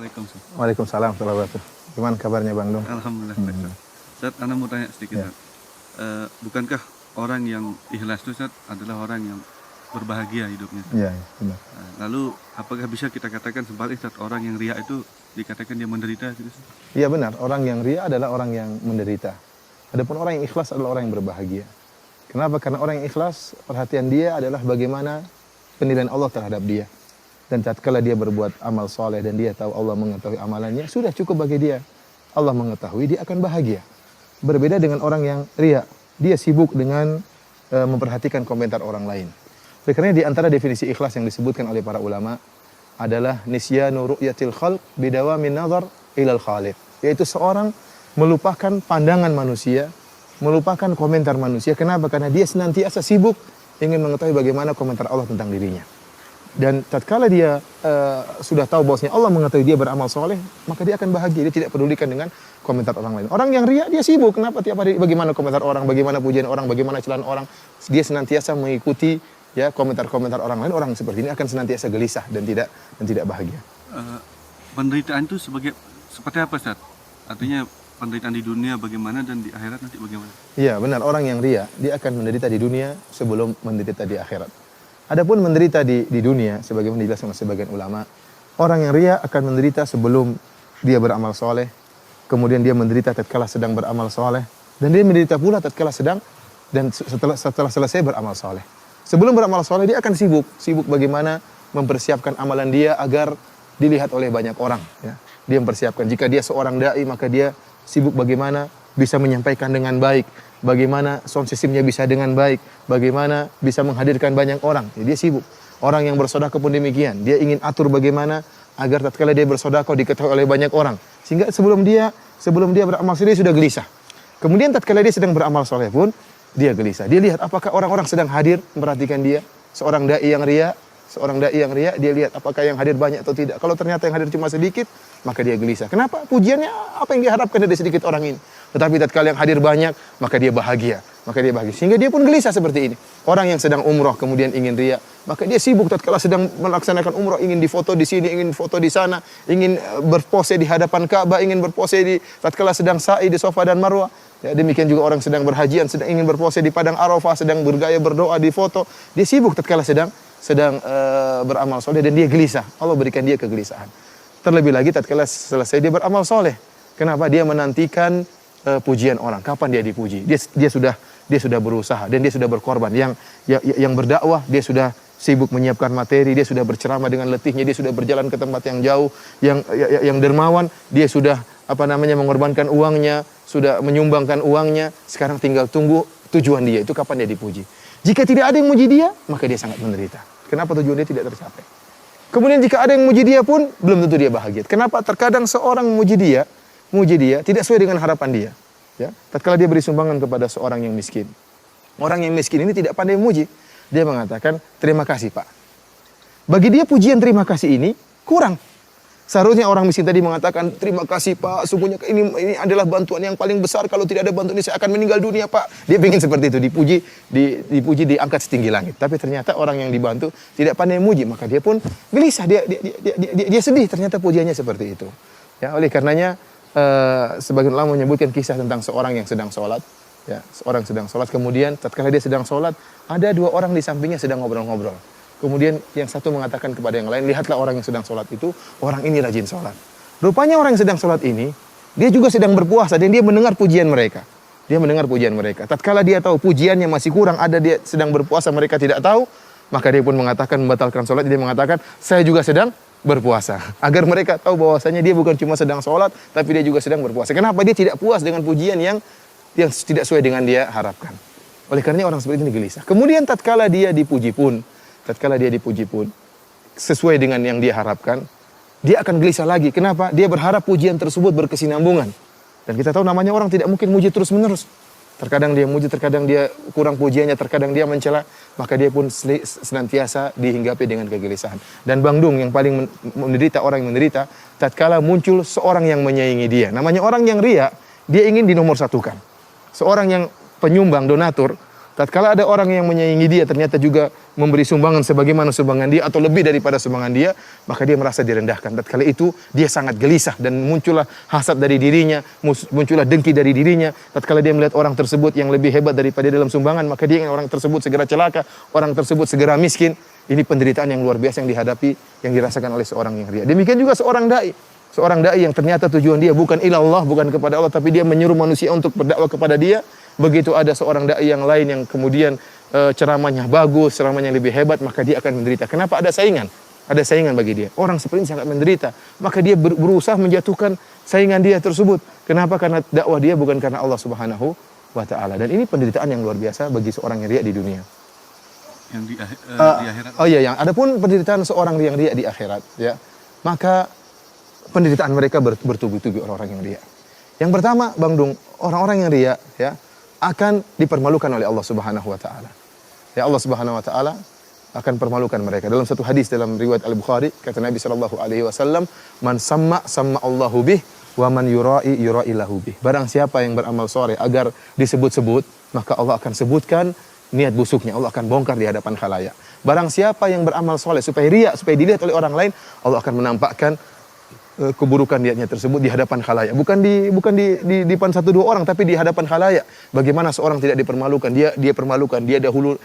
Assalamualaikum, Ustaz. Waalaikumsalam warahmatullahi wabarakatuh. Gimana kabarnya Bang Dong? Alhamdulillah, Ustaz. Ustaz, Anda mau tanya sedikit, Ustaz. Bukankah orang yang ikhlas itu, Ustaz, adalah orang yang berbahagia hidupnya? Iya, benar. Lalu, apakah bisa kita katakan sebaliknya, Ustaz, orang yang riya itu dikatakan dia menderita gitu, Ustaz? Iya benar, orang yang ria adalah orang yang menderita. Adapun orang yang ikhlas adalah orang yang berbahagia. Kenapa? Karena orang yang ikhlas, perhatian dia adalah bagaimana penilaian Allah terhadap dia. Dan tatkala dia berbuat amal soleh dan dia tahu Allah mengetahui amalannya, sudah cukup bagi dia. Allah mengetahui, dia akan bahagia. Berbeda dengan orang yang ria, dia sibuk dengan memperhatikan komentar orang lain. Oleh karena di antara definisi ikhlas yang disebutkan oleh para ulama adalah nisyanu ru'yatil khalq bidawamin nazar ilal khaliq. Yaitu seorang melupakan pandangan manusia, melupakan komentar manusia. Kenapa? Karena dia senantiasa sibuk ingin mengetahui bagaimana komentar Allah tentang dirinya. Dan tatkala dia sudah tahu bahwasanya Allah mengetahui dia beramal soleh, maka dia akan bahagia. Dia tidak pedulikan dengan komentar orang lain. Orang yang ria, dia sibuk. Kenapa? Tiap hari bagaimana komentar orang, bagaimana pujian orang, bagaimana celaan orang. Dia senantiasa mengikuti ya komentar-komentar orang lain. Orang seperti ini akan senantiasa gelisah dan tidak bahagia. Penderitaan itu seperti apa, Ustaz? Artinya penderitaan di dunia bagaimana dan di akhirat nanti bagaimana? Iya, benar. Orang yang ria, dia akan menderita di dunia sebelum menderita di akhirat. Adapun menderita di dunia, sebagaimana dijelaskan oleh sebagian ulama, orang yang ria akan menderita sebelum dia beramal soleh, kemudian dia menderita tatkala sedang beramal soleh, dan dia menderita pula tatkala sedang dan setelah selesai beramal soleh. Sebelum beramal soleh dia akan sibuk bagaimana mempersiapkan amalan dia agar dilihat oleh banyak orang. Ya. Dia mempersiapkan. Jika dia seorang dai, maka dia sibuk bagaimana bisa menyampaikan dengan baik, bagaimana sound systemnya bisa dengan baik, bagaimana bisa menghadirkan banyak orang. Jadi dia sibuk. Orang yang bersedekah pun demikian. Dia ingin atur bagaimana agar tatkala dia bersedekah diketahui oleh banyak orang. Sehingga sebelum dia beramal soleh sudah gelisah. Kemudian tatkala dia sedang beramal soleh pun dia gelisah. Dia lihat apakah orang-orang sedang hadir memperhatikan dia. Seorang dai yang ria, dia lihat apakah yang hadir banyak atau tidak. Kalau ternyata yang hadir cuma sedikit, maka dia gelisah. Kenapa? Pujiannya apa yang diharapkan dari sedikit orang ini. Tetapi tatkala yang hadir banyak, maka dia bahagia. Sehingga dia pun gelisah seperti ini. Orang yang sedang umroh kemudian ingin ria, maka dia sibuk tatkala sedang melaksanakan umroh, ingin difoto di sini, ingin foto di sana, ingin berpose di hadapan Ka'bah, ingin berpose tatkala sedang sa'i di Safa dan Marwah. Ya, demikian juga orang sedang berhajian, sedang ingin berpose di padang Arafah, sedang bergaya berdoa di foto. Dia sibuk tatkala sedang beramal soleh dan dia gelisah. Allah berikan dia kegelisahan. Terlebih lagi tatkala selesai dia beramal soleh. Kenapa? Dia menantikan pujian orang. Kapan dia dipuji? Dia sudah berusaha dan dia sudah berkorban. Yang berdakwah dia sudah sibuk menyiapkan materi, dia sudah berceramah dengan letihnya, dia sudah berjalan ke tempat yang jauh, yang dermawan, dia sudah mengorbankan uangnya, sudah menyumbangkan uangnya. Sekarang tinggal tunggu tujuan dia itu kapan dia dipuji. Jika tidak ada yang muji dia, maka dia sangat menderita. Kenapa tujuan dia tidak tercapai? Kemudian jika ada yang muji dia pun belum tentu dia bahagia. Kenapa? Terkadang seorang muji dia tidak sesuai dengan harapan dia. Ya, tatkala dia beri sumbangan kepada seorang yang miskin. Orang yang miskin ini tidak pandai memuji. Dia mengatakan, "Terima kasih, Pak." Bagi dia pujian terima kasih ini kurang. Seharusnya orang miskin tadi mengatakan, "Terima kasih, Pak. Sungguhnya ini adalah bantuan yang paling besar. Kalau tidak ada bantuan ini saya akan meninggal dunia, Pak." Dia ingin seperti itu, dipuji diangkat setinggi langit. Tapi ternyata orang yang dibantu tidak pandai memuji, maka dia pun gelisah. Dia sedih ternyata pujiannya seperti itu. Ya, oleh karenanya sebagian ulama menyebutkan kisah tentang seorang yang sedang sholat. Ya, seorang sedang sholat, kemudian tatkala dia sedang sholat, ada dua orang di sampingnya sedang ngobrol-ngobrol. Kemudian yang satu mengatakan kepada yang lain, "Lihatlah orang yang sedang sholat itu, orang ini rajin sholat." Rupanya orang yang sedang sholat ini, dia juga sedang berpuasa dan dia mendengar pujian mereka. Tatkala dia tahu pujiannya masih kurang, ada dia sedang berpuasa, mereka tidak tahu, maka dia pun mengatakan, membatalkan sholat. Dia mengatakan, "Saya juga sedang berpuasa." Agar mereka tahu bahwasanya dia bukan cuma sedang sholat, tapi dia juga sedang berpuasa. Kenapa? Dia tidak puas dengan pujian yang tidak sesuai dengan dia harapkan. Oleh karenanya orang seperti ini gelisah. Kemudian tatkala dia dipuji pun sesuai dengan yang dia harapkan, dia akan gelisah lagi. Kenapa? Dia berharap pujian tersebut berkesinambungan. Dan kita tahu namanya orang tidak mungkin muji terus-menerus. Terkadang dia muji, terkadang dia kurang pujiannya, terkadang dia mencela, maka dia pun senantiasa dihinggapi dengan kegelisahan. Dan Bang Dung yang paling menderita, orang yang menderita, tatkala muncul seorang yang menyaingi dia. Namanya orang yang ria, dia ingin dinomorsatukan. Seorang yang penyumbang, donatur, Tatkala ada orang yang menyaingi dia ternyata juga memberi sumbangan sebagaimana sumbangan dia atau lebih daripada sumbangan dia, maka dia merasa direndahkan. Tatkala itu dia sangat gelisah dan muncullah hasad dari dirinya, muncullah dengki dari dirinya. Tatkala dia melihat orang tersebut yang lebih hebat daripada dia dalam sumbangan, maka dia ingin orang tersebut segera celaka, orang tersebut segera miskin. Ini penderitaan yang luar biasa yang dihadapi, yang dirasakan oleh seorang yang riya. Demikian juga seorang dai. Seorang dai yang ternyata tujuan dia bukan ilallah, bukan kepada Allah, tapi dia menyuruh manusia untuk berdakwah kepada dia. Begitu ada seorang dai yang lain yang kemudian ceramahnya bagus, ceramahnya lebih hebat, maka dia akan menderita. Kenapa? Ada saingan. Ada saingan bagi dia. Orang seperti ini sangat menderita. Maka dia berusaha menjatuhkan saingan dia tersebut. Kenapa? Karena dakwah dia bukan karena Allah Subhanahu wa taala. Dan ini penderitaan yang luar biasa bagi seorang yang riya di dunia. Yang di akhirat. Oh iya, yang adapun penderitaan seorang yang riya di akhirat, ya. Maka penderitaan mereka bertubi-tubi orang-orang yang riya. Yang pertama, Bang Dung, orang-orang yang riya, ya, akan dipermalukan oleh Allah Subhanahu wa taala. Ya, Allah Subhanahu wa taala akan permalukan mereka. Dalam satu hadis dalam riwayat Al-Bukhari, kata Nabi sallallahu alaihi wasallam, "Man samma Allahu bih wa man yura'i lahu bih." Barang siapa yang beramal soleh agar disebut-sebut, maka Allah akan sebutkan niat busuknya, Allah akan bongkar di hadapan khalayak. Barang siapa yang beramal soleh supaya riya, supaya dilihat oleh orang lain, Allah akan menampakkan keburukan niatnya tersebut di hadapan khalayak. Bukan di depan satu dua orang, tapi di hadapan khalayak. Bagaimana seorang tidak dipermalukan? Dia permalukan. Dia dahulu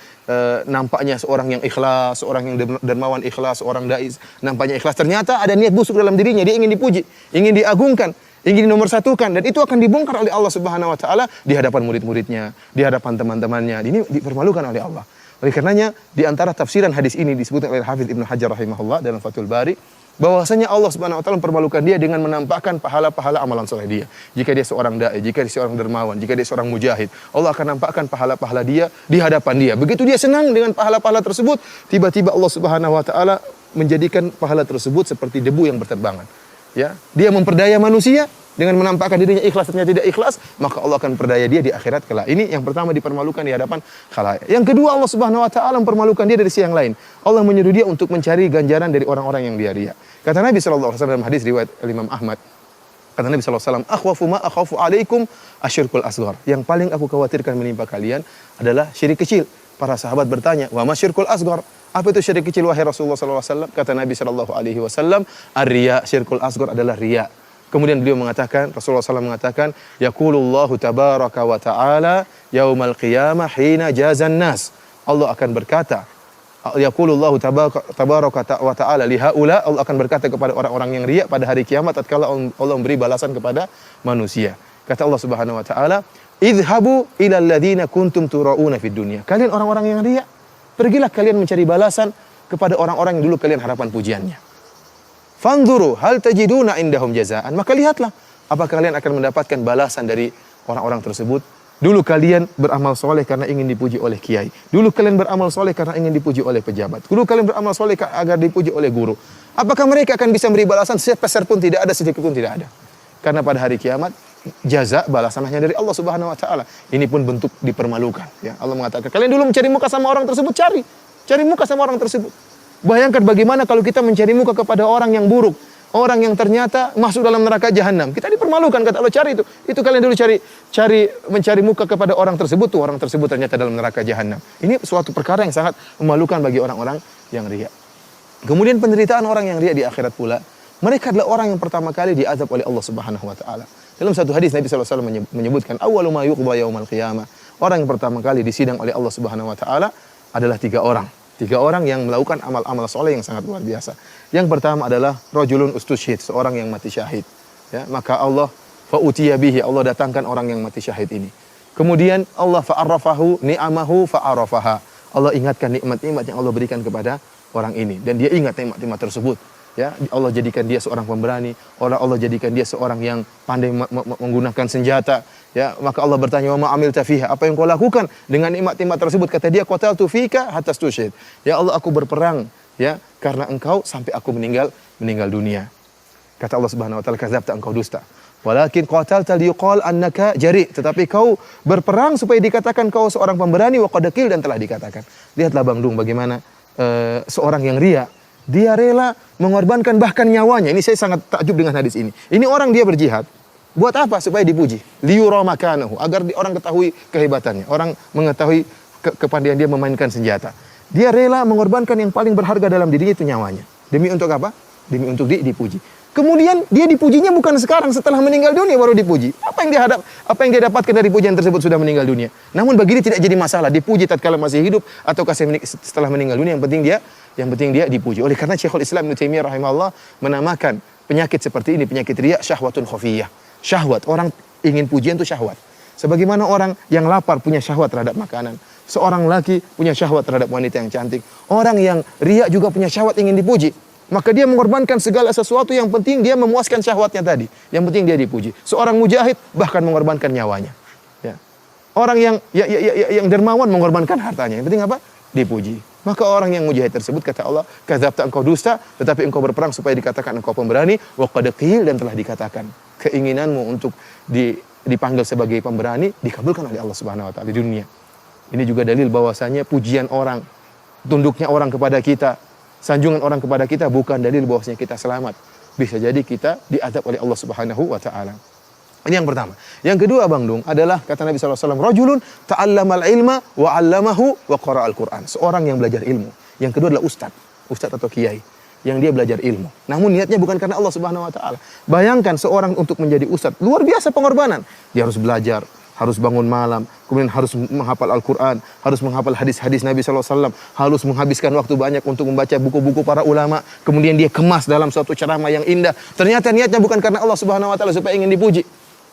nampaknya seorang yang ikhlas, seorang yang dermawan ikhlas, seorang dai nampaknya ikhlas. Ternyata ada niat busuk dalam dirinya. Dia ingin dipuji, ingin diagungkan, ingin dinomorsatukan, dan itu akan dibongkar oleh Allah Subhanahu wa taala di hadapan murid-muridnya, di hadapan teman-temannya. Ini dipermalukan oleh Allah. Oleh karenanya di antara tafsiran hadis ini disebutkan oleh Hafidz Ibnu Hajar rahimahullah dalam Fathul Bari, bahwasanya Allah Subhanahu wa taala mempermalukan dia dengan menampakkan pahala-pahala amalan soleh dia. Jika dia seorang dai, jika dia seorang dermawan, jika dia seorang mujahid, Allah akan nampakkan pahala-pahala dia di hadapan dia. Begitu dia senang dengan pahala-pahala tersebut, tiba-tiba Allah Subhanahu wa taala menjadikan pahala tersebut seperti debu yang berterbangan. Ya, dia memperdaya manusia dengan menampakkan dirinya ikhlas, ternyata tidak ikhlas, maka Allah akan perdaya dia di akhirat kelak. Ini yang pertama, dipermalukan di hadapan khalayak. Yang kedua, Allah Subhanahu wa taala mempermalukan dia dari sisi yang lain. Allah menyuruh dia untuk mencari ganjaran dari orang-orang yang dia riya. Kata Nabi sallallahu alaihi wasallam dalam hadis riwayat Imam Ahmad, kata Nabi sallallahu alaihi wasallam, "Akhwafu ma akhafu alaikum asyirkul asghar." Yang paling aku khawatirkan menimpa kalian adalah syirik kecil. Para sahabat bertanya, "Wa ma syirkul asghar?" Apa itu syirik kecil wahai Rasulullah sallallahu alaihi wasallam? Kata Nabi sallallahu alaihi wasallam, "Ar-riya, syirkul asghar adalah riya." Kemudian beliau mengatakan, Rasulullah SAW mengatakan, "Yaqulullahu tabaraka wa ta'ala yaumal qiyamah hina jazan nas." Allah akan berkata, Yaqulullahu tabaraka wa ta'ala lihaula, Allah akan berkata kepada orang-orang yang riya pada hari kiamat tatkala Allah memberi balasan kepada manusia. Kata Allah Subhanahu wa taala, "Idhabu ilal ladzina kuntum turauna fid dunya." Kalian orang-orang yang riya, pergilah kalian mencari balasan kepada orang-orang yang dulu kalian harapan pujiannya. Fanzuru hal tajiduna indahum jazaan. Maka lihatlah apakah kalian akan mendapatkan balasan dari orang-orang tersebut. Dulu kalian beramal soleh karena ingin dipuji oleh kiai. Dulu kalian beramal soleh karena ingin dipuji oleh pejabat. Dulu kalian beramal soleh agar dipuji oleh guru. Apakah mereka akan bisa beri balasan? Sepeser pun tidak ada, sedikit pun tidak ada. Karena pada hari kiamat jaza balasan hanya dari Allah Subhanahu wa taala. Ini pun bentuk dipermalukan, ya. Allah mengatakan, kalian dulu mencari muka sama orang tersebut, cari muka sama orang tersebut. Bayangkan bagaimana kalau kita mencari muka kepada orang yang buruk, orang yang ternyata masuk dalam neraka jahanam. Kita dipermalukan, kata Allah, cari itu. Itu kalian dulu mencari muka kepada orang tersebut, tuh orang tersebut ternyata dalam neraka jahanam. Ini suatu perkara yang sangat memalukan bagi orang-orang yang riya. Kemudian penderitaan orang yang riya di akhirat pula, mereka adalah orang yang pertama kali diazab oleh Allah Subhanahu wa taala. Dalam satu hadis Nabi sallallahu alaihi wasallam menyebutkan, awwalu ma yuqda yaumal qiyamah. Orang yang pertama kali disidang oleh Allah Subhanahu wa taala adalah 3 orang. 3 orang yang melakukan amal-amal soleh yang sangat luar biasa. Yang pertama adalah rajulun ustusyhid, seorang yang mati syahid. Ya, maka Allah fa'utiya bihi, Allah datangkan orang yang mati syahid ini. Kemudian Allah fa'arrafahu ni'amahu fa'arafaha. Allah ingatkan nikmat-nikmat yang Allah berikan kepada orang ini, dan dia ingat nikmat-nikmat tersebut. Ya, Allah jadikan dia seorang pemberani, Allah jadikan dia seorang yang pandai menggunakan senjata. Ya, maka Allah bertanya, "Wa ma amilta fiha?" Apa yang kau lakukan dengan nikmat-nikmat tersebut? Kata dia, "Qataltu fika hatta stusyhid." Ya Allah, aku berperang ya karena engkau sampai aku meninggal dunia. Kata Allah Subhanahu wa taala, "Kadzabta, engkau dusta. Walakin qatalta liyuqal annaka jari." Tetapi kau berperang supaya dikatakan kau seorang pemberani, wa qad qil, dan telah dikatakan. Lihatlah Bang Dung bagaimana seorang yang riya, dia rela mengorbankan bahkan nyawanya. Ini saya sangat takjub dengan hadis ini. Ini orang dia berjihad. Buat apa? Supaya dipuji. Liyura makanahu, agar orang ketahui kehebatannya, orang mengetahui kepandaian dia memainkan senjata. Dia rela mengorbankan yang paling berharga dalam dirinya itu nyawanya. Demi untuk apa? Demi untuk dipuji. Kemudian dia dipujinya bukan sekarang setelah meninggal dunia baru dipuji. Apa yang dia dapatkan dari pujian tersebut sudah meninggal dunia. Namun bagi dia tidak jadi masalah dipuji tatkala masih hidup atau setelah meninggal dunia, yang penting dia dipuji. Oleh karena Syekhul Islam Ibnu Taimiyah rahimahullah menamakan penyakit seperti ini penyakit riya syahwatun khafiyah. Syahwat, orang ingin pujian itu syahwat. Sebagaimana orang yang lapar punya syahwat terhadap makanan. Seorang laki punya syahwat terhadap wanita yang cantik. Orang yang riya juga punya syahwat ingin dipuji. Maka dia mengorbankan segala sesuatu, yang penting dia memuaskan syahwatnya tadi. Yang penting dia dipuji. Seorang mujahid bahkan mengorbankan nyawanya. Ya. Orang yang dermawan mengorbankan hartanya. Yang penting apa? Dipuji. Maka orang yang mujahid tersebut, kata Allah, kadzabta, engkau dusta, tetapi engkau berperang supaya dikatakan engkau pemberani, wa qad qil, dan telah dikatakan. Keinginanmu untuk dipanggil sebagai pemberani dikabulkan oleh Allah Subhanahu wa taala di dunia. Ini juga dalil bahwasanya pujian orang, tunduknya orang kepada kita, sanjungan orang kepada kita bukan dalil bahwasanya kita selamat. Bisa jadi kita diazab oleh Allah Subhanahu wa taala. Ini yang pertama. Yang kedua, Bang Dung, adalah kata Nabi sallallahu alaihi wasallam, rajulun ta'allamal ilma wa 'allamahu wa qara'al Qur'an. Seorang yang belajar ilmu. Yang kedua adalah ustaz atau kiai yang dia belajar ilmu. Namun niatnya bukan karena Allah Subhanahu wa taala. Bayangkan seorang untuk menjadi ustaz, luar biasa pengorbanan. Dia harus belajar, harus bangun malam, kemudian harus menghafal Al-Quran, harus menghafal hadis-hadis Nabi SAW, harus menghabiskan waktu banyak untuk membaca buku-buku para ulama, kemudian dia kemas dalam suatu ceramah yang indah. Ternyata niatnya bukan karena Allah Subhanahu wa taala supaya ingin dipuji.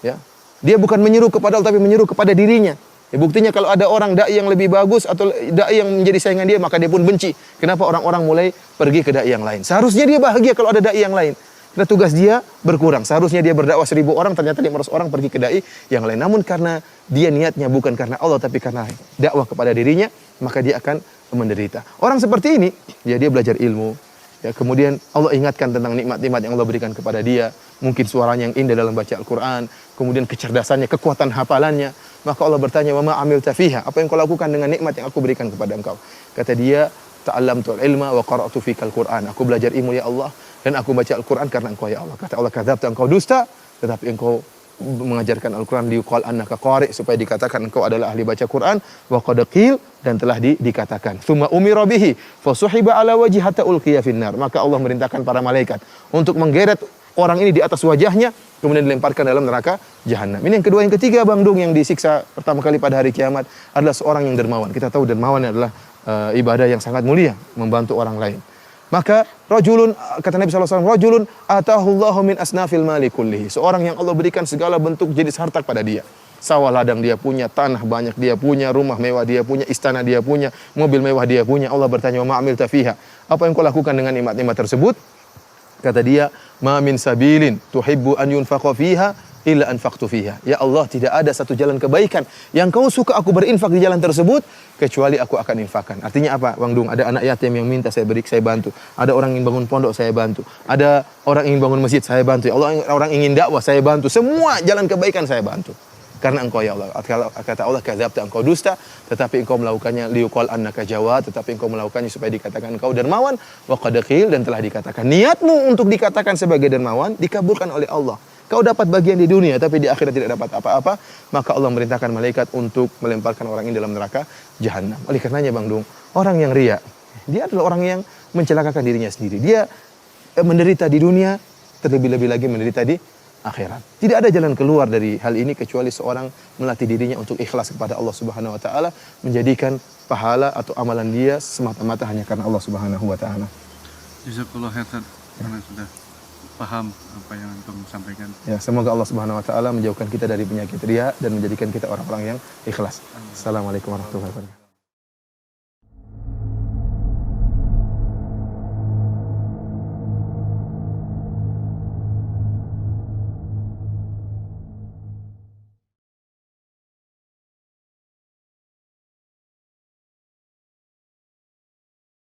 Ya. Dia bukan menyeru kepada Allah, tapi menyeru kepada dirinya. Ya, buktinya kalau ada orang dai yang lebih bagus atau dai yang menjadi saingan dia, maka dia pun benci. Kenapa orang-orang mulai pergi ke dai yang lain? Seharusnya dia bahagia kalau ada dai yang lain. Karena tugas dia berkurang. Seharusnya dia berdakwah 1000 orang, ternyata 500 orang pergi ke dai yang lain. Namun karena dia niatnya bukan karena Allah, tapi karena dakwah kepada dirinya, maka dia akan menderita. Orang seperti ini, ya dia belajar ilmu. Ya, kemudian Allah ingatkan tentang nikmat-nikmat yang Allah berikan kepada dia. Mungkin suaranya yang indah dalam baca Al-Quran. Kemudian kecerdasannya, kekuatan hafalannya. Maka Allah bertanya, wa ma amilta fiha? Apa yang kau lakukan dengan nikmat yang aku berikan kepada engkau? Kata dia, ta'allamtul ilma wa qara'tu fikal Qur'an. Aku belajar ilmu ya Allah, dan aku baca Al-Quran karena engkau ya Allah. Kata Allah, kadzabta, engkau dusta, tetapi engkau mengajarkan Al-Quran liqal annaka qari, supaya dikatakan engkau adalah ahli baca Quran, wa qad qil, dan telah dikatakan. Tsumma umira bihi fasuhiba ala wajhi hatta ulqiya finnar. Maka Allah merintahkan para malaikat untuk menggeret orang ini di atas wajahnya, kemudian dilemparkan dalam neraka jahanam. Ini yang kedua. Yang ketiga, Bang Dung, yang disiksa pertama kali pada hari kiamat adalah seorang yang dermawan. Kita tahu dermawan adalah ibadah yang sangat mulia, membantu orang lain. Maka rajulun, kata Nabi SAW, rajulun atahullahu min asnafil mali kullihi. Seorang yang Allah berikan segala bentuk jenis harta pada dia. Sawah ladang dia punya, tanah banyak dia punya, rumah mewah dia punya, istana dia punya, mobil mewah dia punya. Allah bertanya, wa ma'amilta fiha? Apa yang kau lakukan dengan nikmat-nikmat tersebut? Kata dia, ma min sabilin tuhibbu an yunfaqa fiha illa anfaqtu fiha. Ya Allah, tidak ada satu jalan kebaikan yang kau suka aku berinfak di jalan tersebut, kecuali aku akan infakkan. Artinya apa, Bang Dung? Ada anak yatim yang minta, saya bantu. Ada orang ingin bangun pondok, saya bantu. Ada orang ingin bangun masjid, saya bantu. Ya Allah, orang ingin dakwah, saya bantu. Semua jalan kebaikan saya bantu. Karena engkau ya Allah. Kata Allah, kadzabta, engkau dusta, tetapi engkau melakukannya liuqal annaka jawad, tetapi engkau melakukannya supaya dikatakan engkau dermawan, wa qad qil, dan telah dikatakan. Niatmu untuk dikatakan sebagai dermawan dikabulkan oleh Allah. Kau dapat bagian di dunia, tapi di akhirat tidak dapat apa-apa. Maka Allah merintahkan malaikat untuk melemparkan orang ini dalam neraka jahanam. Oleh karenanya, Bang Dung, orang yang riya, dia adalah orang yang mencelakakan dirinya sendiri. Dia menderita di dunia, terlebih-lebih lagi menderita di akhirat. Tidak ada jalan keluar dari hal ini kecuali seorang melatih dirinya untuk ikhlas kepada Allah Subhanahu wa taala, menjadikan pahala atau amalan dia semata-mata hanya karena Allah Subhanahu wa taala. Jazakallahu khairan, karena sudah paham apa yang antum sampaikan. Ya, semoga Allah Subhanahu wa taala menjauhkan kita dari penyakit riya dan menjadikan kita orang-orang yang ikhlas. Assalamualaikum warahmatullahi wabarakatuh.